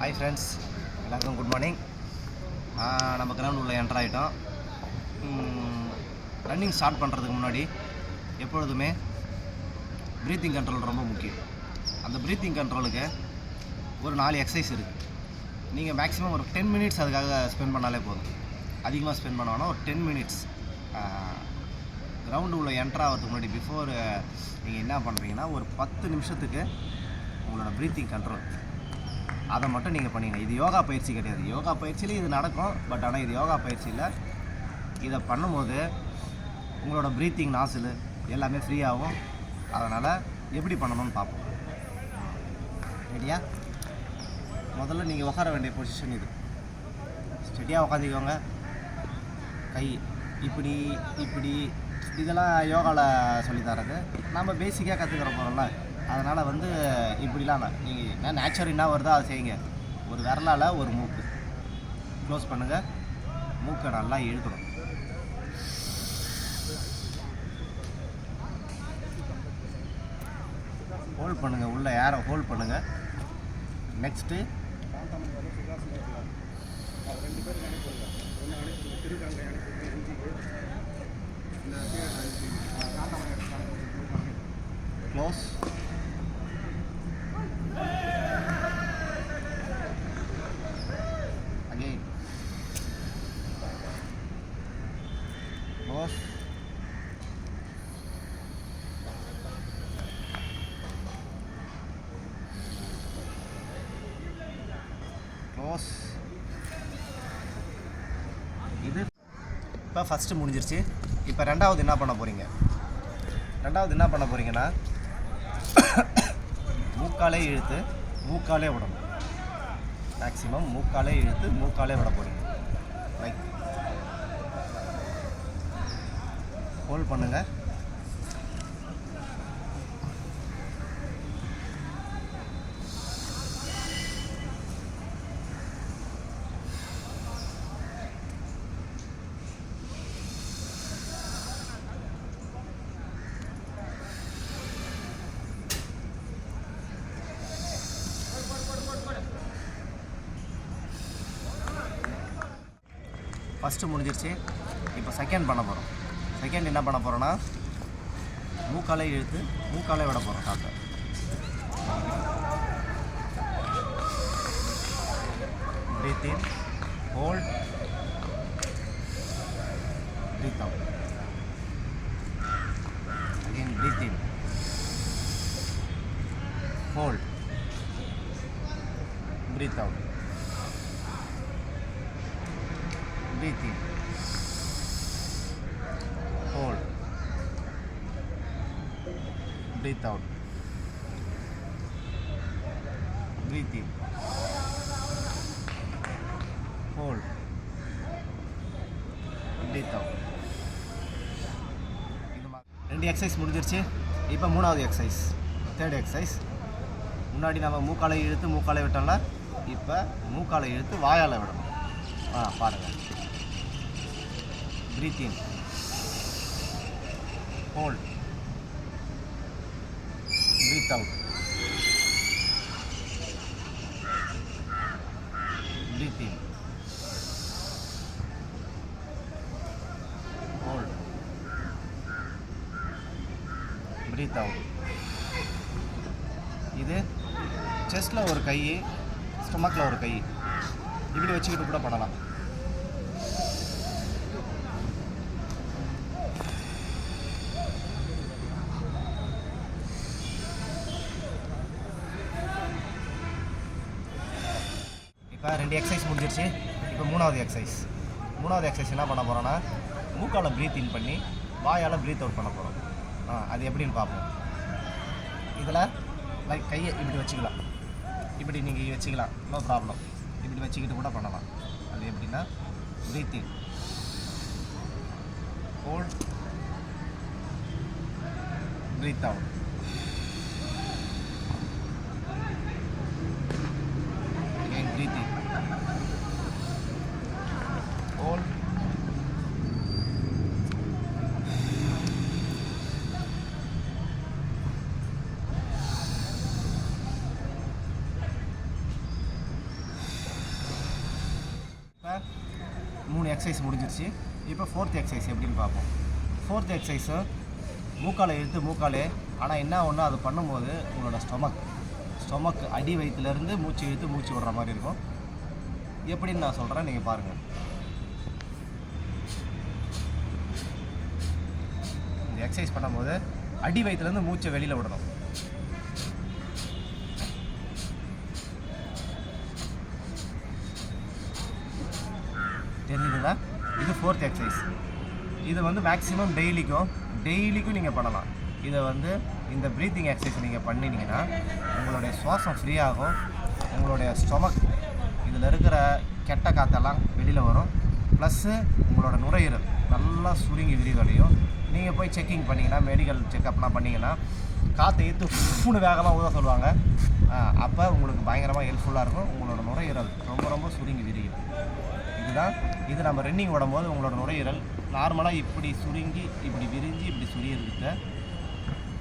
Hi friends, எல்லாருக்கும் good morning. நம்ம ground உள்ள என்டர் ஆகிட்டோம். ரன்னிங் ஸ்டார்ட் பண்ணுறதுக்கு முன்னாடி எப்பொழுதுமே ப்ரீத்திங் கண்ட்ரோல் ரொம்ப முக்கியம். அந்த ப்ரீத்திங் கண்ட்ரோலுக்கு ஒரு 4 எக்ஸசைஸ் இருக்குது. நீங்கள் மேக்ஸிமம் ஒரு 10 மினிட்ஸ் அதுக்காக ஸ்பெண்ட் பண்ணாலே போதும். அதிகமாக ஸ்பெண்ட் பண்ண வேணாம். ஒரு 10 மினிட்ஸ் கிரவுண்டு உள்ள என்டர் ஆகிறதுக்கு முன்னாடி பிஃபோர் நீங்கள் என்ன பண்ணுறீங்கன்னா ஒரு 10 நிமிஷத்துக்கு உங்களோட ப்ரீத்திங் கண்ட்ரோல் அதை மட்டும் நீங்கள் பண்ணிங்க. இது யோகா பயிற்சி கிடையாது. யோகா பயிற்சியிலையும் இது நடக்கும், பட் ஆனால் இது யோகா பயிற்சியில் இதை பண்ணும்போது உங்களோட ப்ரீத்திங் நாசில் எல்லாமே ஃப்ரீயாகும். அதனால் எப்படி பண்ணணும்னு பார்ப்போம். ரெடியா? முதல்ல நீங்கள் உட்கார வேண்டிய பொசிஷன் இது. ஸ்டெடியாக உட்காந்துக்கோங்க. கை இப்படி இப்படி, இதெல்லாம் யோகாவில் சொல்லித்தரது. நம்ம பேசிக்காக கற்றுக்கிற போகிறோம்ல, அதனால் இப்படிலாம் நீங்கள் என்ன நேச்சர் என்ன வருதோ அதை செய்யுங்க. ஒரு விரலால் ஒரு மூக்கு க்ளோஸ் பண்ணுங்கள். மூக்கை நல்லா இழுக்கணும். ஹோல்ட் பண்ணுங்கள். உள்ள ஏரை ஹோல்ட் பண்ணுங்கள். Next close. Again close. Close. இது இப்போ ஃபஸ்ட்டு முடிஞ்சிருச்சு. இப்போ ரெண்டாவது என்ன பண்ண போகிறீங்கன்னா மூக்காலே இழுத்து மூக்காலே விடணும். மேக்ஸிமம் மூக்காலே இழுத்து மூக்காலே விட போகிறீங்க. லைக் ஹோல்ட் பண்ணுங்கள். ஃபஸ்ட்டு முடிஞ்சிருச்சு. இப்போ செகண்ட் பண்ண போகிறோம். செகண்ட் என்ன பண்ண போகிறோன்னா மூக்காலே இழுத்து மூக்காலே விட போகிறோம். காற்றை breathe in, hold, breathe out. Again breathe in, hold, breathe out. Breathe in, hold, breathe out, breathe in, hold, breathe out. ரெண்டு எக்ஸசைஸ் முடிஞ்சிருச்சு. இப்போ மூணாவது எக்ஸசைஸ், தேர்ட் எக்ஸசைஸ். முன்னாடி நம்ம மூக்காலை இழுத்து மூக்காலை விட்டோம்ல, இப்போ மூக்காலை இழுத்து வாயால் விடணும். பாருங்கள். Breathe in, hold, breathe out, breathe in, hold, breathe out. இது செஸ்ட்டில் ஒரு கை, ஸ்டொமக்கில் ஒரு கை, இப்படி வச்சுக்கிட்டு கூட பண்ணலாம். இப்போ ரெண்டு எக்ஸசைஸ் முடிஞ்சிருச்சு. இப்போ மூணாவது எக்ஸசைஸ் என்ன பண்ண போகிறோன்னா மூக்கால் ப்ரீத் இன் பண்ணி வாயால் ப்ரீத் அவுட் பண்ண போகிறோம். அது எப்படின்னு பார்ப்போம். இதில் லைக் கையை இப்படி வச்சுக்கலாம். இப்படி நீங்கள் வச்சுக்கலாம், நோ ப்ராப்ளம். இப்படி வச்சுக்கிட்டு கூட பண்ணலாம். அது எப்படின்னா breathe in, hold, breathe out. Breathe in, hold, exercise முடிஞ்சிருச்சு. இப்போ 4th எக்ஸசைஸ் எப்படின்னு பார்ப்போம். 4th எக்ஸசைஸு மூக்காலை இழுத்து மூக்காலே. ஆனால் என்ன ஒன்று அது பண்ணும்போது உங்களோட ஸ்டொமக் அடி வயிற்றுலேருந்து மூச்சு இழுத்து மூச்சு விடுற மாதிரி இருக்கும். எப்படின்னு நான் சொல்கிறேன், நீங்கள் பாருங்கள். இந்த எக்ஸசைஸ் பண்ணும்போது அடி வயிற்றுலேருந்து மூச்சை வெளியில் விடணும். தெரிஞ்சுதுங்களா? இது 4th எக்ஸசைஸ். இது வந்து மேக்ஸிமம் டெய்லிக்கும் நீங்கள் பண்ணலாம். இதை வந்து இந்த ப்ரீத்திங் எக்ஸசைஸ் நீங்கள் பண்ணினீங்கன்னா உங்களுடைய சுவாசம் ஃப்ரீயாகும். உங்களுடைய ஸ்டொமக் இதில் இருக்கிற கெட்ட காற்றெல்லாம் வெளியில் வரும். ப்ளஸ்ஸு உங்களோட நுரையீரல் நல்லா சுருங்கி விரிவடையும். நீங்கள் போய் செக்கிங் பண்ணிங்கன்னா, மெடிக்கல் செக்கப்லாம் பண்ணிங்கன்னா காற்றை ஏற்று ஃபுன்னு வேகமாக ஊத சொல்லுவாங்க. அப்போ உங்களுக்கு பயங்கரமாக ஹெல்ப்ஃபுல்லாக இருக்கும். உங்களோட நுரையீரல் ரொம்ப சுருங்கி விரியும். இது நம்ம ரன்னிங் ஓடும்போது உங்களோட நுரையீரல் நார்மலாக இப்படி சுருங்கி இப்படி விரிஞ்சு இப்படி சுரியறதுக்கு,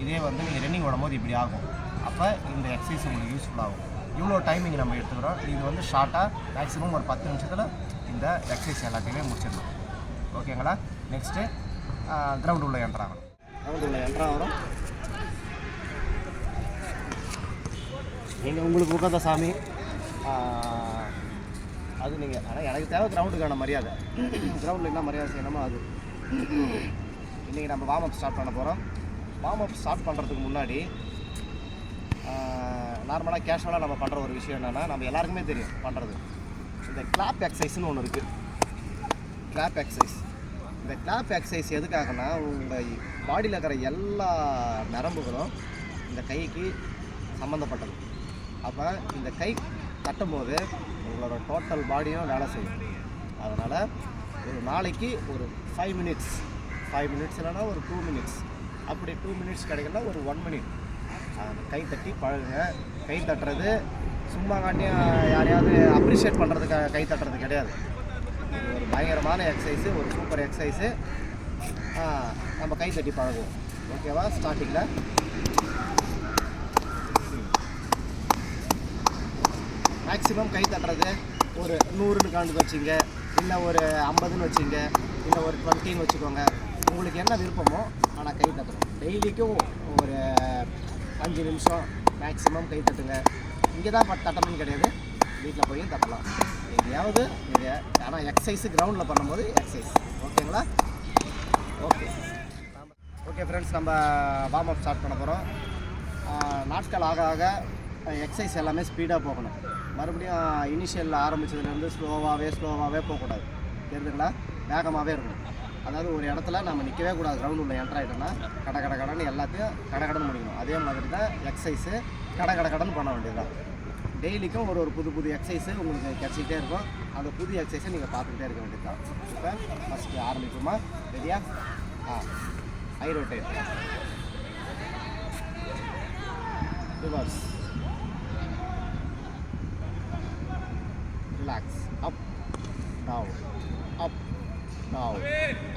இதே வந்து நீங்கள் ரன்னிங் ஓடும்போது இப்படி ஆகும். அப்போ இந்த எக்ஸசைஸ் உங்களுக்கு யூஸ்ஃபுல்லாகும். இவ்வளோ டைமிங் நம்ம எடுத்துக்கிறோம். இது வந்து ஷார்ட்டாக மேக்ஸிமம் ஒரு 10 நிமிஷத்தில் இந்த எக்ஸசைஸ் எல்லாத்தையுமே முடிச்சிடணும். ஓகேங்களா? நெக்ஸ்ட்டு கிரவுண்ட் உள்ள என்ட்ராகணும். கிரவுண்ட் உள்ள என்ட்ராகிறோம். நீங்கள் உங்களுக்கு உட்காந்த சாமி அது நீங்கள், ஆனால் எனக்கு தேவை கிரவுண்டுக்கான மரியாதை. கிரவுண்டில் என்ன மரியாதை செய்யணுமோ அது. இன்றைக்கி நம்ம வார்ம் அப் ஸ்டார்ட் பண்ண போகிறோம். வார்ம் அப் ஸ்டார்ட் பண்ணுறதுக்கு முன்னாடி நார்மலாக கேஷுவலாக நம்ம பண்ணுற ஒரு விஷயம் என்னென்னா, நம்ம எல்லாருக்குமே தெரியும் பண்ணுறது, இந்த கிளாப் எக்ஸசைஸ்னு ஒன்று இருக்குது. Clap exercise. இந்த கிளாப் எக்ஸசைஸ் எதுக்காகனா, உங்கள் பாடியில் இருக்கிற எல்லா நரம்புகளும் இந்த கைக்கு சம்மந்தப்பட்டது. அப்போ இந்த கை தட்டும்போது உங்களோட டோட்டல் பாடியும் வேலை செய்யும். அதனால் ஒரு நாளைக்கு ஒரு 5 மினிட்ஸ் இல்லைனா ஒரு 2 மினிட்ஸ், அப்படி 2 மினிட்ஸ் கிடைக்கலனா ஒரு 1 மினிட் கை தட்டி பழகுங்க. கை தட்டுறது சும்மா காட்டியும் யாரையாவது அப்ரிஷியேட் பண்ணுறதுக்காக கை தட்டுறது கிடையாது. இது ஒரு பயங்கரமான எக்ஸசைஸு, ஒரு சூப்பர் எக்ஸசைஸு. நம்ம கை தட்டி பழகுவோம். ஓகேவா? ஸ்டார்டிங்கில் மேக்ஸிமம் கை தட்டுறது ஒரு 100ன்னு கணக்கு வச்சுங்க, இல்லை ஒரு 50ன்னு வச்சுங்க, இல்லை ஒரு 20ன்னு வச்சுக்கோங்க. உங்களுக்கு என்ன விருப்பமோ ஆனால் கை தட்டணும். டெய்லிக்கும் ஒரு 5 நிமிஷம் மேக்ஸிமம் கை தட்டுங்க. இங்கே தான் தட்டணும்னு கிடையாது, வீட்டில் போய் தட்டலாம். எங்கேயாவது நீங்கள், ஆனால் எக்ஸசைஸு கிரவுண்டில் பண்ணும்போது எக்ஸசைஸ். ஓகேங்களா? ஓகே ஃப்ரெண்ட்ஸ், நம்ம வார்ம் அப் ஸ்டார்ட் பண்ண போகிறோம். நாட்கள் ஆக ஆக எக்ஸசைஸ் எல்லாமே ஸ்பீடாக போகணும். மறுபடியும் இனிஷியல் ஆரம்பித்ததுலேருந்து ஸ்லோவாகவே போகக்கூடாது. தெரியுதுங்களா? வேகமாகவே இருக்கணும். அதாவது ஒரு இடத்துல நம்ம நிற்கவே கூடாது. கிரவுண்ட் உள்ள என்ட்ரு ஆகிட்டோம்னா கடன்னு எல்லாத்தையும் கடன்னு முடிக்கணும். அதே மாதிரி தான் எக்ஸசைஸு கடன்னு பண்ண வேண்டியது தான். டெய்லிக்கும் ஒரு புது எக்ஸசைஸு உங்களுக்கு கிடச்சிக்கிட்டே இருக்கும். அந்த புது எக்ஸசைஸை நீங்கள் பார்த்துக்கிட்டே இருக்க வேண்டியது தான். இப்போ ஃபஸ்ட்டு ஆரம்பிக்குமா? ரெடியா? Eye rotate, reverse, relax, up, down, up, down,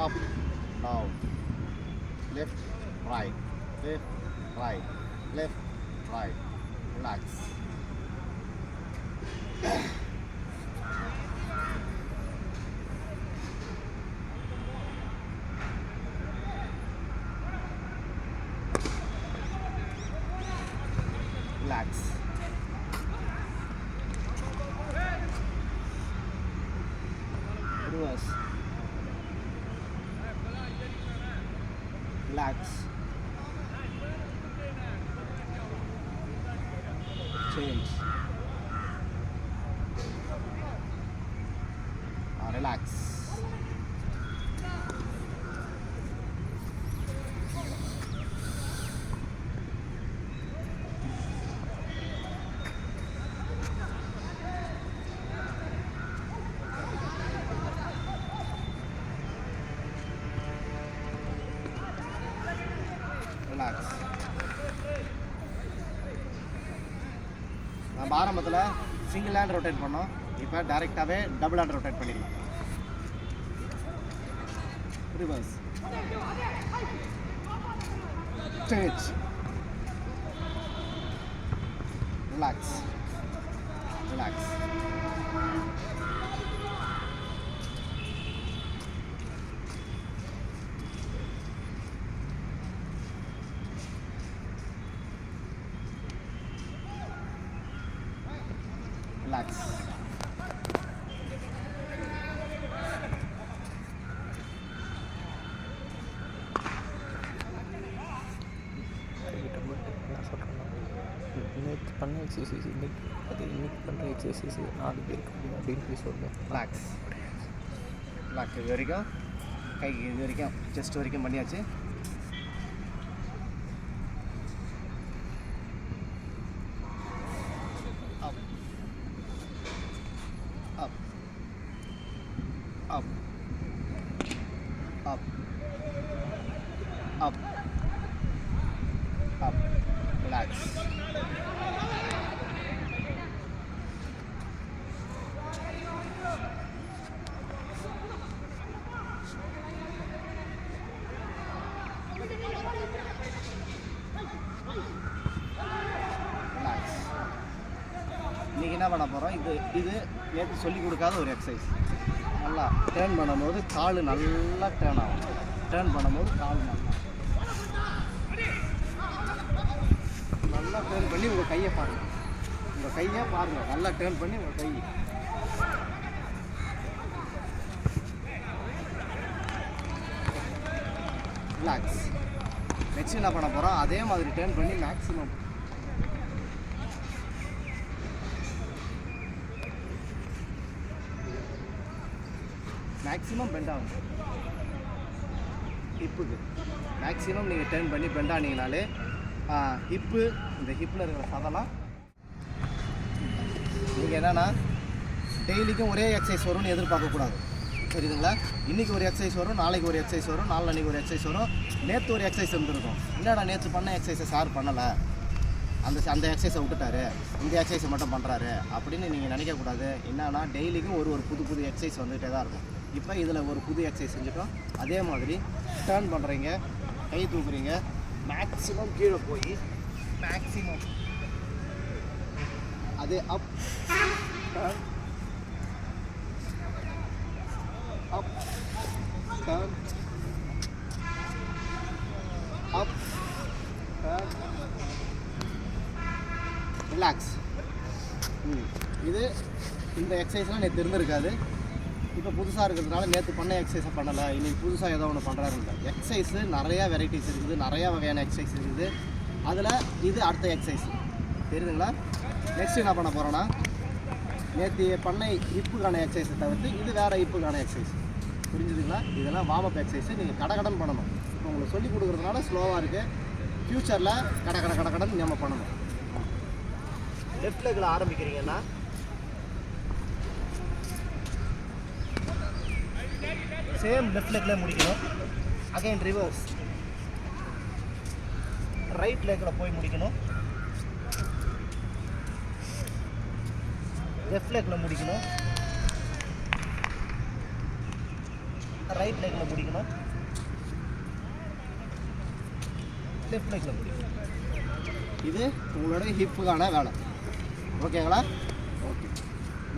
up, down, left, right, relax. Relax. Reverse. Relax. Change. Relax. நம்ம ஆரம்பத்தில் சிங்கிள் ஹேண்ட் ரொட்டேட் பண்ணோம். இப்போ டைரெக்டாகவே டபுள் ஹேண்ட் ரொட்டேட் பண்ணிடலாம். Reverse, stage, relax, relax, relax. நேற்று பண்ண எக்ஸசைஸ் இன்னைக்கு பண்ணுற எக்ஸசைஸ் நாளைக்கு இருக்க முடியும் அப்படின்னு சொல்லுவேன். ரிலாக்ஸ். ரிலாக்ஸ். இது வரைக்கும் கைக்கு இது வரைக்கும் செஸ்ட் வரைக்கும் பண்ணியாச்சு. அப் அப் அப் அப் அப் அப். ரிலாக்ஸ். இன்றைக்கி என்ன பண்ண போகிறோம், இது நேற்று சொல்லிக் கொடுக்காத ஒரு எக்ஸசைஸ். நல்லா டேர்ன் பண்ணும்போது கால் நல்லா டேர்ன் ஆகும். டேர்ன் பண்ணும்போது கால் நல்லா டேர்ன் பண்ணி உங்கள் கையை பாருங்கள். உங்கள் கையை பாருங்கள், நல்லா டேர்ன் பண்ணி உங்கள் கை. ரிலாக்ஸ். நெக்ஸ்ட் என்ன பண்ண போகிறோம், அதே மாதிரி டேர்ன் பண்ணி மேக்ஸிமம் பெண்ட் ஆகும். ஹிப்புக்கு மேக்ஸிமம் நீங்கள் டேர்ன் பண்ணி பெண்ட் ஆனீங்கனாலே ஹிப்பு, இந்த ஹிப்பில் இருக்கிற சதெல்லாம் நீங்கள் என்னென்னா டெய்லிக்கும் ஒரே எக்ஸசைஸ் வரும்னு எதிர்பார்க்கக்கூடாது. சரிதுங்களா? இன்றைக்கி ஒரு எக்ஸசைஸ் வரும், நாளைக்கு ஒரு எக்ஸசைஸ் வரும், நாளைக்கு ஒரு எக்ஸசைஸ் வரும். நேற்று ஒரு எக்ஸசைஸ் இருந்திருக்கும். என்னடா நேற்று பண்ண எக்ஸசைஸை சார் பண்ணலை, அந்த எக்ஸசைஸை விட்டுட்டாரு, இந்த எக்ஸசைஸை மட்டும் பண்ணுறாரு அப்படின்னு நீங்கள் நினைக்கக்கூடாது. என்னன்னா டெய்லிக்கும் ஒரு புது எக்ஸசைஸ் வந்துகிட்டே தான் இருக்கும். இப்போ இதில் ஒரு புது எக்ஸசைஸ் செஞ்சுட்டோம். அதே மாதிரி டேர்ன் பண்ணுறீங்க, கை தூக்குறீங்க, மேக்ஸிமம் கீழே போய் மேக்ஸிமம் அது up turn up turn up turn relax. இது இந்த எக்ஸசைஸ்லாம் நேற்று இருந்திருக்காது. இப்போ புதுசாக இருக்கிறதுனால நேற்று பண்ண எக்ஸசைஸை பண்ணலை, இன்றைக்கி புதுசாக ஏதோ ஒன்று பண்ணுறாருங்க. எக்ஸசைஸு நிறையா வெரைட்டிஸ் இருக்குது, நிறையா வகையான எக்ஸசைஸ் இருக்குது. அதில் இது அடுத்த எக்ஸசைஸ். தெரியுதுங்களா? நெக்ஸ்ட் என்ன பண்ண போகிறோன்னா, நேற்று பண்ண ஹிப்புக்கான எக்ஸசைஸை தவிர்த்து இது வேறு ஹிப்புக்கான எக்ஸசைஸ். புரிஞ்சுதுங்களா? இதெல்லாம் வார்ம் அப் எக்ஸசைஸு. நீங்கள் கடகடன் பண்ணணும். இப்போ உங்களுக்கு சொல்லிக் கொடுக்குறதுனால ஸ்லோவாக இருக்குது. ஃப்யூச்சரில் கடகடன் நம்ம பண்ணணும். லெஃப்ட் லெக்கில் ஆரம்பிக்கிறீங்கன்னா சேம் லெஃப்ட் லெக்கில் முடிக்கணும். அகைன் ரிவர்ஸ் ரைட் லெக்கில் போய் முடிக்கணும். லெஃப்ட் லெக்கில் முடிக்கணும், ரைட் லெக்கில் முடிக்கணும், லெஃப்ட் லெக்கில் முடிக்கணும். இது உங்களோட ஹிப்புக்கான வேலை. ஓகேங்களா? ஓகே.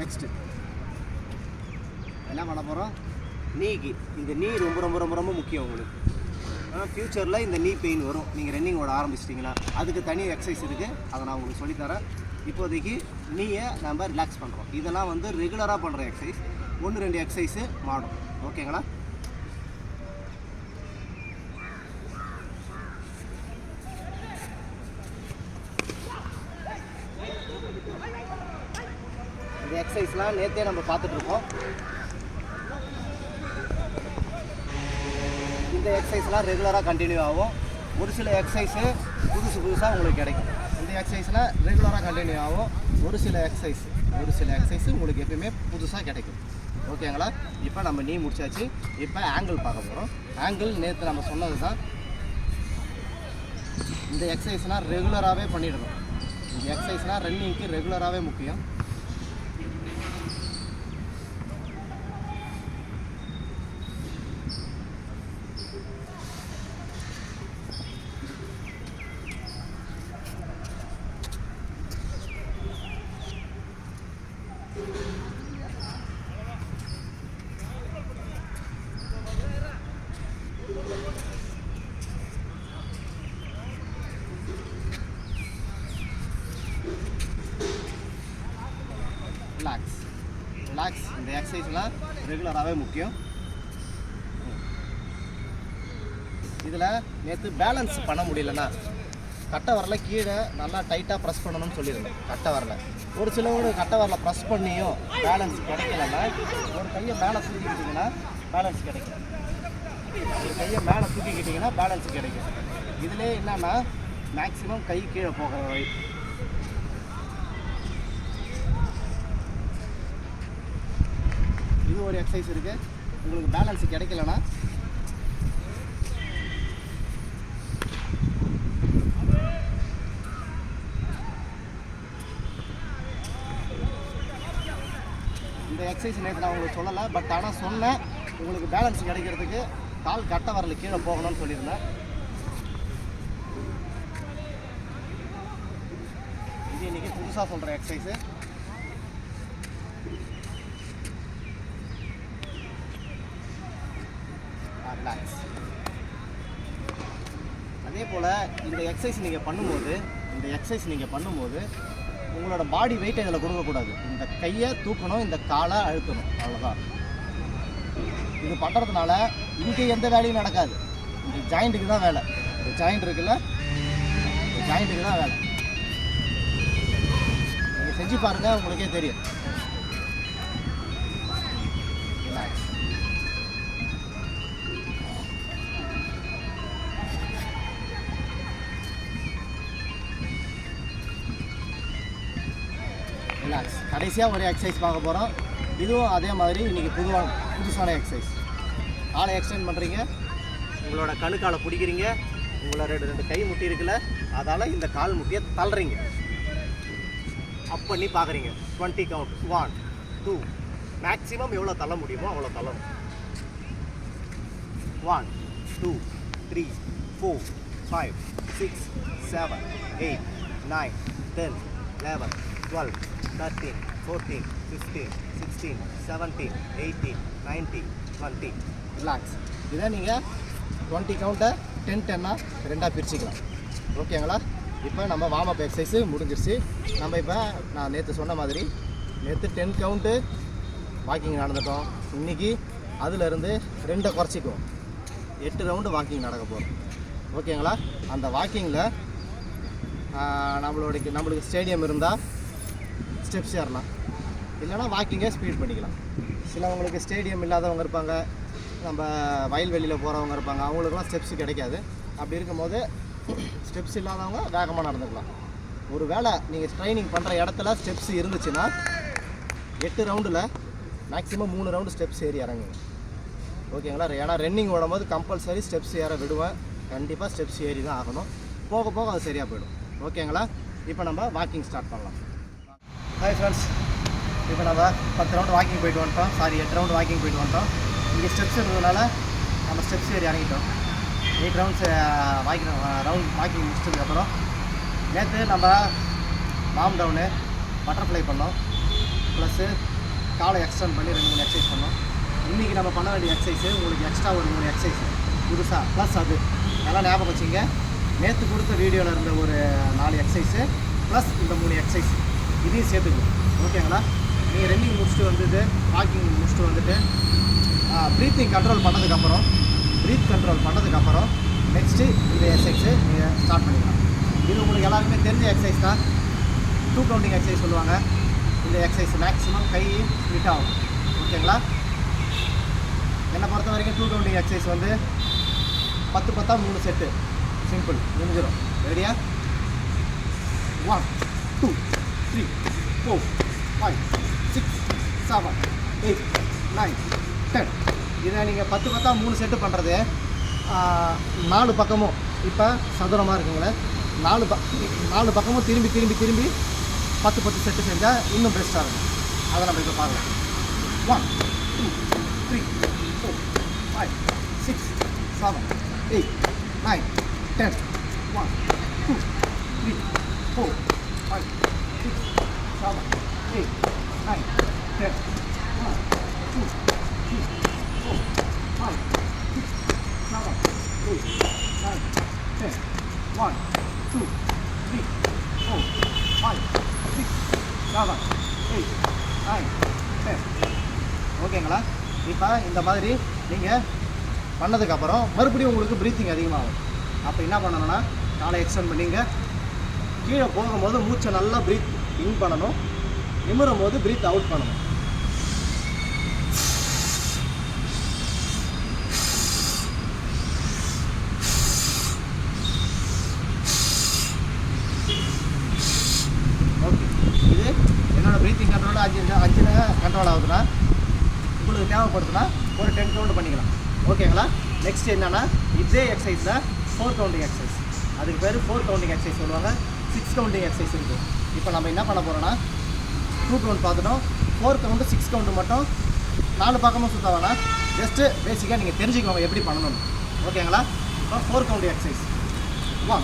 நெக்ஸ்ட்டு என்ன பண்ண போகிறோம், நீக்கு. இந்த நீ ரொம்ப ரொம்ப ரொம்ப ரொம்ப முக்கியம் உங்களுக்கு. ஃப்யூச்சரில் இந்த நீ பெயின் வரும். நீங்கள் ரன்னிங் ஓட ஆரம்பிச்சிட்டிங்கன்னா அதுக்கு தனி எக்ஸசைஸ் இருக்குது, அதை நான் உங்களுக்கு சொல்லித்தரேன். இப்போதைக்கு நீயை நம்ம ரிலாக்ஸ் பண்ணுறோம். இதெல்லாம் வந்து ரெகுலராக பண்ணுற எக்ஸசைஸ். 1-2 எக்ஸசைஸு மாடும். ஓகேங்களா? இந்த எக்ஸசைஸ்லாம் நேற்றே நம்ம பார்த்துட்ருக்கோம். இந்த எக்ஸசைஸ்லாம் ரெகுலராக கண்டினியூ ஆகும். ஒரு சில எக்ஸசைஸு புதுசாக உங்களுக்கு கிடைக்கும். இந்த எக்ஸசைஸ்லாம் ரெகுலராக கண்டினியூ ஆகும். ஒரு சில எக்ஸசைஸ் உங்களுக்கு எப்பயுமே புதுசாக கிடைக்கும். ஓகேங்களா? இப்போ நம்ம நீ முடிச்சாச்சு. இப்போ ஆங்கிள் பார்க்க போகிறோம். ஆங்கிள் நேற்று நம்ம சொன்னது தான். இந்த எக்ஸசைஸ்னால் ரெகுலராகவே பண்ணிடணும். இந்த எக்ஸசைஸ்னால் ரன்னிங்க்கு ரெகுலராகவே முக்கியம். Relax relax. இந்த எக்ஸசைஸ்லாம் ரெகுலராகவே முக்கியம். இதில் நேற்று பேலன்ஸ் பண்ண முடியலன்னா கட்டை வரல கீழே நல்லா டைட்டாக ப்ரெஸ் பண்ணணும்னு சொல்லியிருந்தேன். கட்டை வரல ஒரு சிலவோடு கட்டை வரல ப்ரெஸ் பண்ணியும் பேலன்ஸ் கிடைக்கலன்னா ஒரு கையை மேலே தூக்கிக்கிட்டிங்கன்னா பேலன்ஸ் கிடைக்கும். ஒரு கையை மேலே தூக்கிக்கிட்டிங்கன்னா பேலன்ஸ் கிடைக்கும். இதிலே என்னன்னா மேக்ஸிமம் கை கீழே போகிற வழி. இது ஒரு எக்ஸசைஸ் இருக்குது. உங்களுக்கு பேலன்ஸ் கிடைக்கலன்னா இந்த எக்ஸசைஸ் நேற்று நான் உங்களுக்கு சொல்லலை, பட் ஆனால் சொன்னேன். உங்களுக்கு பேலன்ஸ் கிடைக்கிறதுக்கு கால் கட்டை வரல கீழே போகணும்னு சொல்லியிருந்தேன். இது இன்றைக்கி புதுசாக சொல்கிற எக்ஸசைஸு. ரிலாக்ஸ். அதே போல் இந்த எக்ஸசைஸ் நீங்கள் பண்ணும்போது உங்களோட பாடி வெயிட்டை இதில் கொடுக்கக்கூடாது. இந்த கையை தூக்கணும், இந்த காலை அழுத்தணும், அவ்வளோதான். இது பண்ணுறதுனால இங்கே எந்த வேலையும் நடக்காது. இந்த ஜாயிண்ட்டுக்கு தான் வேலை. இந்த ஜாயிண்ட் இருக்குல்ல, இந்த ஜாயிண்ட்டுக்கு தான் வேலை. நீங்கள் செஞ்சு பாருங்கள், உங்களுக்கே தெரியும். ரிலாக்ஸ். ரிலாக்ஸ். கடைசியாக ஒரு எக்ஸசைஸ் பார்க்க போகிறோம். இதுவும் அதே மாதிரி இன்றைக்கி புதுசான எக்ஸசைஸ். காலை எக்ஸ்டெண்ட் பண்ணுறீங்க, உங்களோட கணுக்காலை பிடிக்கிறீங்க, உங்களோட ரெண்டு கை முட்டி இருக்குல்ல, அதால் இந்த கால் முட்டியை தள்ளுறீங்க. அப் பண்ணி பார்க்குறீங்க. 20 கவுண்ட். 1 2 மேக்ஸிமம் எவ்வளோ தள்ள முடியுமோ அவ்வளோ தள்ளணும். 1 2 3 4 5 6 7 8 9 10 11 12 13 14 15 16 17 18 19 20. ரிலாக்ஸ். இதை நீங்கள் 20 கவுண்ட்டை 10-10 ரெண்டாக பிரிச்சுக்கலாம். ஓகேங்களா? இப்போ நம்ம வார்ம் அப் எக்ஸசைஸு முடிஞ்சிருச்சு. நம்ம இப்போ நான் நேற்று சொன்ன மாதிரி நேற்று 10 கவுண்ட்டு வாக்கிங் நடந்துட்டோம். இன்றைக்கி அதிலிருந்து 2 குறைச்சிக்குவோம். 8 ரவுண்டு வாக்கிங் நடக்க போகிறோம். ஓகேங்களா? அந்த வாக்கிங்கில் நம்மளுக்கு ஸ்டேடியம் இருந்தால் ஸ்டெப்ஸ் ஏறலாம், இல்லைனா வாக்கிங்கை ஸ்பீட் பண்ணிக்கலாம். சிலவங்களுக்கு ஸ்டேடியம் இல்லாதவங்க இருப்பாங்க, நம்ம வயல்வெளியில் போகிறவங்க இருப்பாங்க, அவங்களுக்குலாம் ஸ்டெப்ஸ் கிடைக்காது. அப்படி இருக்கும்போது ஸ்டெப்ஸ் இல்லாதவங்க வேகமாக நடந்துக்கலாம். ஒரு வேளை நீங்கள் ட்ரைனிங் பண்ணுற இடத்துல ஸ்டெப்ஸ் இருந்துச்சுன்னா 8 ரவுண்டில் மேக்ஸிமம் 3 ரவுண்டு ஸ்டெப்ஸ் ஏறி இறங்குங்க. ஓகேங்களா? ஏன்னா ரன்னிங் ஓடும்போது கம்பல்சரி ஸ்டெப்ஸ் ஏற விடுவேன். கண்டிப்பாக ஸ்டெப்ஸ் ஏறி தான் ஆகணும். போக போக அது சரியாக போயிடும். ஓகேங்களா? இப்போ நம்ம வாக்கிங் ஸ்டார்ட் பண்ணலாம். ஹாய் ஃப்ரெண்ட்ஸ், இப்போ நம்ம 10 ரவுண்டு வாக்கிங் போயிட்டு வந்துட்டோம். 8 ரவுண்டு வாக்கிங் போயிட்டு வந்துட்டோம். இங்கே ஸ்டெப்ஸ் இருந்ததுனால நம்ம ஸ்டெப்ஸ் ஏறி இறங்கிட்டோம். 8 ரவுண்ட்ஸ் வாக்கிங் முடிச்சதுக்கப்புறம் நேற்று நம்ம வார்ம் டவுனு பட்டர்ஃப்ளை பண்ணோம், ப்ளஸ்ஸு காலை எக்ஸ்டெண்ட் பண்ணி 2-3 எக்ஸசைஸ் பண்ணோம். இன்றைக்கி நம்ம பண்ண வேண்டிய எக்ஸசைஸு உங்களுக்கு எக்ஸ்ட்ரா ஒரு 3 எக்ஸசைஸ் புதுசாக ப்ளஸ் அது நல்லா ஞாபகம் வச்சுங்க. நேற்று கொடுத்த வீடியோவில் இருந்த ஒரு 4 எக்ஸசைஸு ப்ளஸ் இந்த 3 எக்ஸசைஸ் இதையும் சேர்த்துக்கணும். ஓகேங்களா? நீங்கள் ரன்னிங் முடிச்சுட்டு வந்துட்டு வாக்கிங் முடிச்சுட்டு வந்துட்டு ப்ரீத்திங் கண்ட்ரோல் பண்ணதுக்கப்புறம் நெக்ஸ்ட்டு இந்த எக்ஸசைஸு நீங்கள் ஸ்டார்ட் பண்ணிக்கலாம். இது உங்களுக்கு எல்லாருக்குமே தெரிஞ்ச எக்ஸசைஸ் தான். 2 கவுண்டிங் எக்ஸசைஸ் சொல்லுவாங்க. இந்த எக்ஸசைஸ் மேக்ஸிமம் கை ஸ்ப்ளிட் ஆகும். ஓகேங்களா? என்னை பொறுத்த வரைக்கும் 2 கவுண்டிங் எக்ஸசைஸ் வந்து 10 3 செட்டு சிம்பிள் முடிஞ்சிடும். ரெடியா? 1 2 3 4 5 6 7 8 9 10. இதை நீங்கள் 10 3 செட்டு பண்ணுறது 4 பக்கமும் இப்போ சதுரமாக இருக்குங்களே, 4 பக்கமும் திரும்பி 10 செட்டு செஞ்சால் இன்னும் பெஸ்ட்டாக இருக்கும். அதை நம்ம இப்போ பார்க்கலாம். 1 2 3 4 5 6 7 8 9 10. 1 2 3 4 5 6 7 8 9 10. 1 2 3 4 5 6 7 8 9 10. 1 2 3 4 5 6 7 8 9 10. ஓகேங்களா? இப்போ இந்த மாதிரி நீங்கள் பண்ணதுக்கப்புறம் மறுபடியும் உங்களுக்கு ப்ரீத்திங் அதிகமாகும். அப்போ என்ன பண்ணணும்னா காலை எக்ஸ்டெண்ட் பண்ணிங்க. கீழே போகும்போது மூச்சை நல்லா ப்ரீத் இன் பண்ணணும். நிமிரும் போது ப்ரீத் அவுட் பண்ணணும். ஓகே, இது என்னோடய ப்ரீத்திங் கண்ட்ரோல் 5 கண்ட்ரோல் ஆகுதுன்னா உங்களுக்கு தேவைப்படுதுன்னா ஒரு 10 கவுண்ட் பண்ணிக்கலாம். ஓகேங்களா? நெக்ஸ்ட் என்னென்னா இதே எக்ஸசைஸில் 4 கவுண்டிங் எக்ஸசைஸ். அதுக்கு பேர் 4 கவுண்டிங் எக்ஸசைஸ் சொல்லுவாங்க. 6 கவுண்டிங் எக்ஸசைஸ் இருக்குது. இப்போ நம்ம என்ன பண்ண போகிறோன்னா 2 கவுண்ட் பார்த்துட்டோம். 4 கவுண்டு 6 கவுண்டு மட்டும் 4 பக்கமும் சுற்ற வேணாம். ஜஸ்ட்டு பேசிக்காக நீங்கள் தெரிஞ்சுக்கோங்க எப்படி பண்ணணும். ஓகேங்களா? இப்போ 4 கவுண்டிங் எக்ஸசைஸ். 1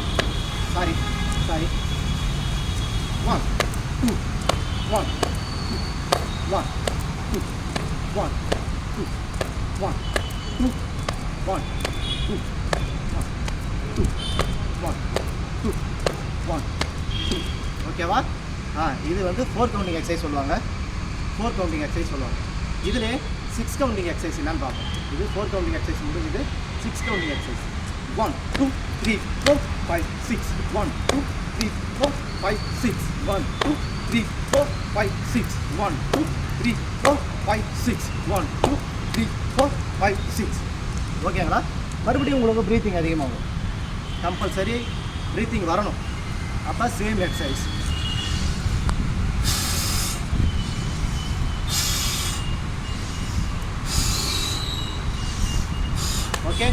1 2 1 1 2 1 2 1 2 1 2 1 2 1 2. ஓகேவா? இது வந்து 4 கவுண்டிங் எக்ஸசைஸ் சொல்லுவாங்க. 4 கவுண்டிங் எக்ஸசைஸ் சொல்லுவாங்க. இதில் 6 கவுண்டிங் எக்ஸசைஸ் என்னன்னு பார்ப்போம். இது 4 கவுண்டிங் எக்ஸசைஸ் முடிஞ்சது. 6 கவுண்டிங் எக்ஸசைஸ் 1 2 3 4 5 6 1 2 3 4 5 6 1 2 3 4 5 6 1 2 3 4 5 6 1 2 3 4 5 6. ஓகேங்களா? மறுபடியும் உங்களுக்கு ப்ரீத்திங் அதிகமாகும். கம்பல்சரி ப்ரீத்திங் வரணும். அப்போ சேம் எக்ஸசைஸ். ஓகே,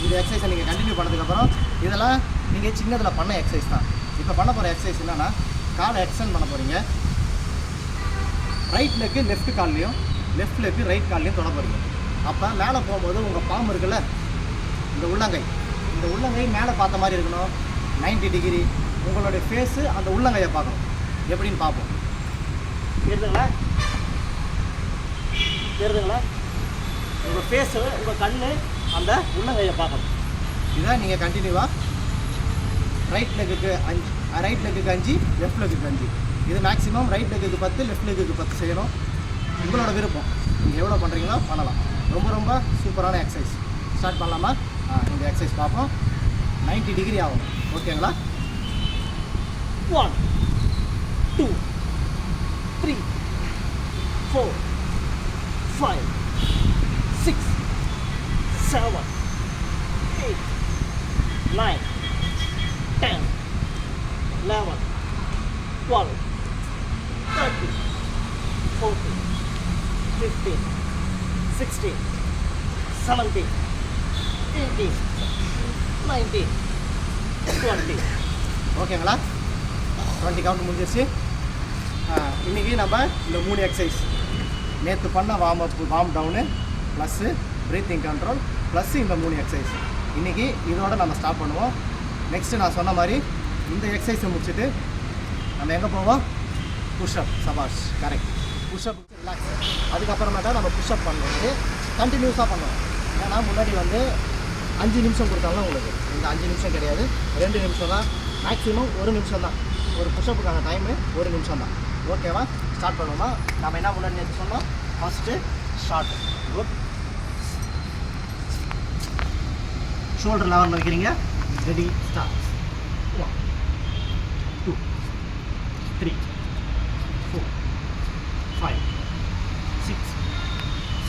இந்த எக்ஸசைஸை நீங்கள் கண்டினியூ பண்ணதுக்கப்புறம் இதெல்லாம் நீங்கள் சின்னதில் பண்ண எக்ஸசைஸ் தான். இப்போ பண்ண போகிற எக்ஸசைஸ் என்னென்னா காலை எக்ஸ்டெண்ட் பண்ண போகிறீங்க. ரைட் லெக்கு லெஃப்ட் கால்லையும் லெஃப்ட் லெக்கு ரைட் கால்லையும் தொட போகிறீங்க. அப்போ மேலே போகும்போது உங்கள் பாம்பு இருக்குல்ல, இந்த உள்ளங்கை மேலே பார்த்த மாதிரி இருக்கணும். 90 டிகிரி உங்களுடைய ஃபேஸு அந்த உள்ளங்கையை பார்க்கணும். எப்படின்னு பார்ப்போம். தெரியுதுங்களா? உங்கள் ஃபேஸு உங்கள் கண் அந்த உள்ளங்கையை பார்க்கணும். இதை நீங்கள் கண்டினியூவாக ரைட் லெக்குக்கு 5 லெஃப்ட் லெக்குக்கு 5. இது மேக்ஸிமம் ரைட் லெக்குக்கு 10 லெஃப்ட் லெக்குக்கு 10 செய்யணும். உங்களோட விருப்பம். நீங்கள் எவ்வளோ பண்ணுறீங்களோ பண்ணலாம். ரொம்ப ரொம்ப சூப்பரான எக்ஸசைஸ். ஸ்டார்ட் பண்ணலாமா? இந்த எக்ஸசைஸ் பார்ப்போம். 90 டிகிரி ஆகும். ஓகேங்களா? 1 2 3 4 5 6 7 8 9 10 11 12 13 14 15 16 17 18 19 20. ஓகேங்களா? 20 கவுண்ட் முடிஞ்சிருச்சு. இன்றைக்கி நம்ம இந்த 3 எக்ஸசைஸ் நேற்று பண்ண warm down plus breathing control plus இந்த 3 எக்ஸசைஸ் இன்றைக்கி இதோட நம்ம ஸ்டாப் பண்ணுவோம். நெக்ஸ்ட்டு நான் சொன்ன மாதிரி இந்த எக்ஸசைஸை முடிச்சுட்டு நம்ம எங்கே போவோம்? புஷ்அப். சபாஷ், கரெக்ட். Push-up relax. அதுக்கப்புறமேட்டா நம்ம புஷ்அப் பண்ணுறது கண்டினியூஸாக பண்ணுவோம். ஏன்னா முன்னாடி வந்து 5 நிமிஷம் கொடுத்தாலும் உங்களுக்கு இந்த 5 நிமிஷம் கிடையாது, 2 நிமிஷம் தான். மேக்ஸிமம் 1 நிமிஷம் தான். ஒரு புஷ்அப்புக்கான டைமு 1 நிமிஷம் தான். ஓகேவா? ஸ்டார்ட் பண்ணுவோமா? நம்ம என்ன முன்னாடி நேற்று சொன்னோம்? First short. குட். ஷோல்டர் லெவலில் வைக்கிறீங்க. Ready, start. 1 2 3 4 5 6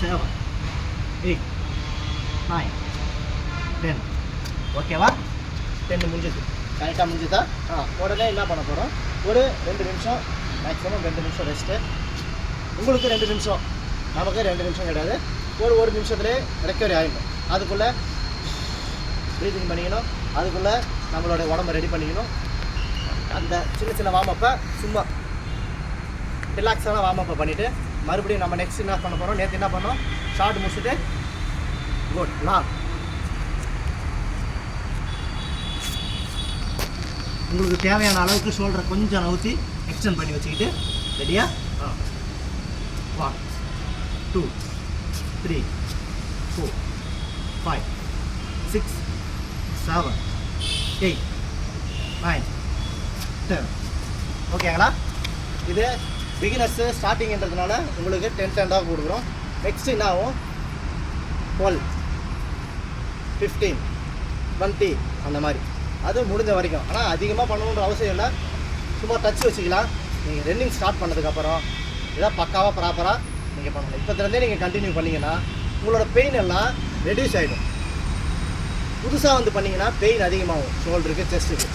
7 8 9 10. ஓகேவா? 10 முடிஞ்சது. கரெக்டாக முடிஞ்சுதா? உடனே என்ன பண்ண போகிறோம்? ஒரு 2 நிமிஷம், மேக்ஸிமம் 2 நிமிஷம் ரெஸ்ட்டு. உங்களுக்கு 2 நிமிஷம், நமக்கு 2 நிமிஷம் கிடையாது. ஒரு நிமிஷத்துலேயே ரெக்கவரி ஆகிடும். அதுக்குள்ளே ப்ரீத்திங் பண்ணிக்கணும். அதுக்குள்ளே நம்மளோட உடம்பை ரெடி பண்ணிக்கணும். அந்த சின்ன வார்மப்பை சும்மா ரிலாக்ஸான வார்மப்பை பண்ணிவிட்டு மறுபடியும் நம்ம நெக்ஸ்ட் என்ன பண்ண போகிறோம்? நேற்று என்ன பண்ணோம்? ஷார்ட் முடிச்சுட்டு குட் லாங். உங்களுக்கு தேவையான அளவுக்கு ஷோல்டரை கொஞ்சம் நவுத்தி எக்ஸ்டெண்ட் பண்ணி வச்சுக்கிட்டு ரெடியா? 1 2 3 4 5 6 7 8 9 10. ஓகேங்களா? இது பிகினர்ஸு ஸ்டார்டிங்ன்றதுனால உங்களுக்கு 10 கொடுக்குறோம். நெக்ஸ்ட் என்ன ஆகும் 12, 15, 20 அந்த மாதிரி. அது முடிஞ்ச வரைக்கும். ஆனால் அதிகமாக பண்ணணுன்ற அவசியம் இல்லை. சும்மா டச் வச்சுக்கலாம். நீங்கள் ரன்னிங் ஸ்டார்ட் பண்ணதுக்கப்புறம் இதான் பக்காவாக ப்ராப்பராக நீங்கள் பண்ணணும். இப்போத்துலேருந்தே நீங்கள் கண்டினியூ பண்ணிங்கன்னா உங்களோட பெயின் எல்லாம் ரெடியூஸ் ஆகிடும். புதுசாக வந்து பண்ணிங்கன்னா பெயின் அதிகமாகும். ஷோல்டருக்கு, செஸ்ட்டுக்கு.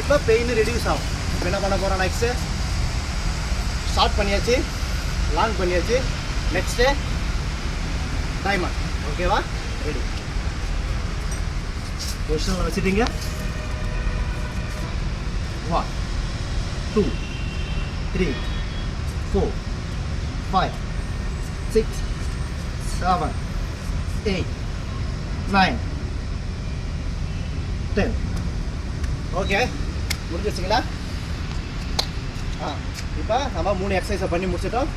இப்போ பெயின் ரெடியூஸ் ஆகும். இப்போ என்ன பண்ண போகிறோம், நெக்ஸ்ட்டு ஸ்டார்ட் பண்ணியாச்சு, லாங் பண்ணியாச்சு. Next diamond. ஓகேவா? ரெடி. பொசிஷனில் வச்சுட்டீங்க. 1, 2, 3, 4, 5, 6, 7, 8, 9, 10. ஓகே, முடிஞ்சிருச்சுங்களா? இப்போ நம்ம 3 எக்ஸசைஸை பண்ணி முடிச்சிட்டோம்.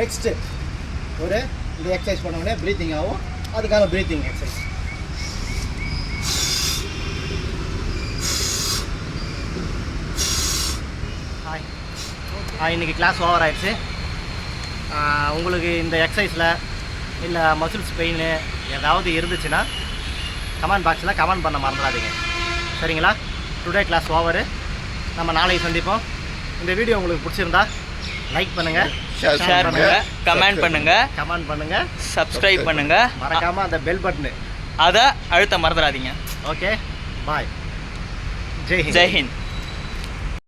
நெக்ஸ்ட்டு ஒரு இந்த எக்ஸசைஸ் பண்ண உடனே ப்ரீத்திங் ஆகும். அதுக்கான ப்ரீத்திங் எக்ஸசைஸ். இன்றைக்கி கிளாஸ் ஓவர் ஆயிடுச்சு. உங்களுக்கு இந்த எக்ஸசைஸில் இல்லை மசில்ஸ் பெயின் ஏதாவது இருந்துச்சுன்னா கமெண்ட் பாக்ஸில் கமெண்ட் பண்ண மறந்துடாதீங்க. சரிங்களா? Today class over. நம்ம நாளைக்கு சந்திப்போம். இந்த வீடியோ உங்களுக்கு பிடிச்சிருந்தா லைக் பண்ணுங்கள், ஷேர் பண்ணுங்கள், கமெண்ட் பண்ணுங்கள், சப்ஸ்கிரைப் பண்ணுங்கள். மறக்காமல் அந்த பெல் பட்டனு அதை அழுத்த மறந்துடாதீங்க. ஓகே, பாய். ஜெய் ஹிந்த்.